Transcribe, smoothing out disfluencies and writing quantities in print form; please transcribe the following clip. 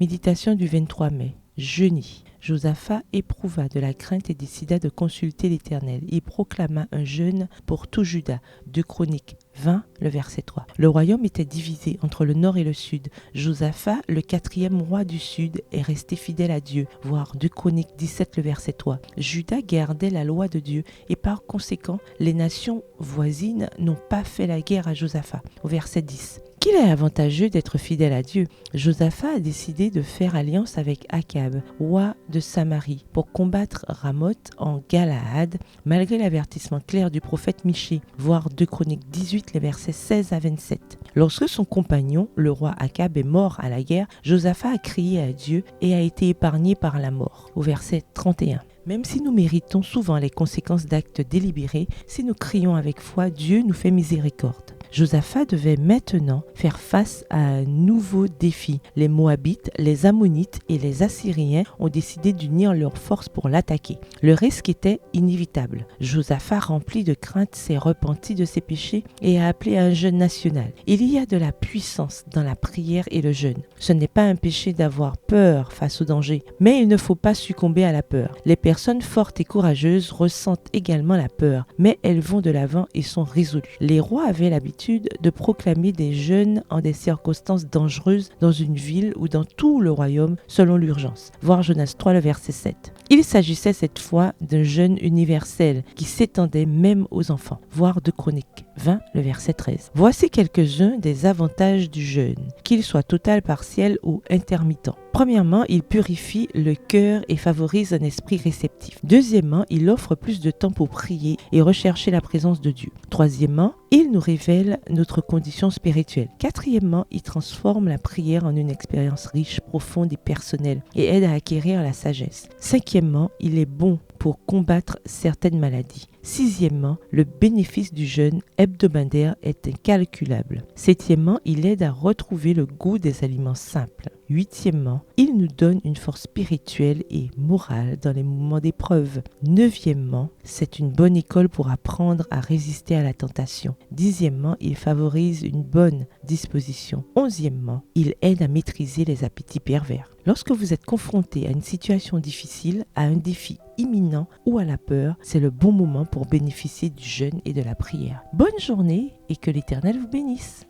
Méditation du 23 mai. Jeûner. Josaphat éprouva de la crainte et décida de consulter l'Éternel. Il proclama un jeûne pour tout Juda. 2 Chroniques 20, le verset 3. Le royaume était divisé entre le nord et le sud. Josaphat, le 4e roi du sud, est resté fidèle à Dieu. Voir 2 Chroniques 17, le verset 3. Juda gardait la loi de Dieu et par conséquent, les nations voisines n'ont pas fait la guerre à Josaphat. Au verset 10. Qu'il est avantageux d'être fidèle à Dieu. Josaphat a décidé de faire alliance avec Akab, roi de Samarie, pour combattre Ramoth en Galaad, malgré l'avertissement clair du prophète Michée, voir 2 Chroniques 18, les versets 16 à 27. Lorsque son compagnon, le roi Akab, est mort à la guerre, Josaphat a crié à Dieu et a été épargné par la mort, au verset 31. Même si nous méritons souvent les conséquences d'actes délibérés, si nous crions avec foi, Dieu nous fait miséricorde. Josaphat devait maintenant faire face à un nouveau défi. Les Moabites, les Ammonites et les Assyriens ont décidé d'unir leurs forces pour l'attaquer. Le risque était inévitable. Josaphat, rempli de crainte, s'est repenti de ses péchés et a appelé à un jeûne national. Il y a de la puissance dans la prière et le jeûne. Ce n'est pas un péché d'avoir peur face au danger, mais il ne faut pas succomber à la peur. Les personnes fortes et courageuses ressentent également la peur, mais elles vont de l'avant et sont résolues. Les rois avaient l'habitude de proclamer des jeûnes en des circonstances dangereuses dans une ville ou dans tout le royaume selon l'urgence. Voir Jonas 3, le verset 7. Il s'agissait cette fois d'un jeûne universel qui s'étendait même aux enfants. Voir 2 Chroniques 20, le verset 13. Voici quelques-uns des avantages du jeûne, qu'il soit total, partiel ou intermittent. Premièrement, il purifie le cœur et favorise un esprit réceptif. Deuxièmement, il offre plus de temps pour prier et rechercher la présence de Dieu. Troisièmement, il nous révèle notre condition spirituelle. Quatrièmement, il transforme la prière en une expérience riche, profonde et personnelle et aide à acquérir la sagesse. Cinquièmement, il est bon pour combattre certaines maladies. Sixièmement, le bénéfice du jeûne hebdomadaire est incalculable. Septièmement, il aide à retrouver le goût des aliments simples. Huitièmement, il nous donne une force spirituelle et morale dans les moments d'épreuve. Neuvièmement, c'est une bonne école pour apprendre à résister à la tentation. Dixièmement, il favorise une bonne disposition. Onzièmement, il aide à maîtriser les appétits pervers. Lorsque vous êtes confronté à une situation difficile, à un défi imminent ou à la peur, c'est le bon moment pour bénéficier du jeûne et de la prière. Bonne journée et que l'Éternel vous bénisse.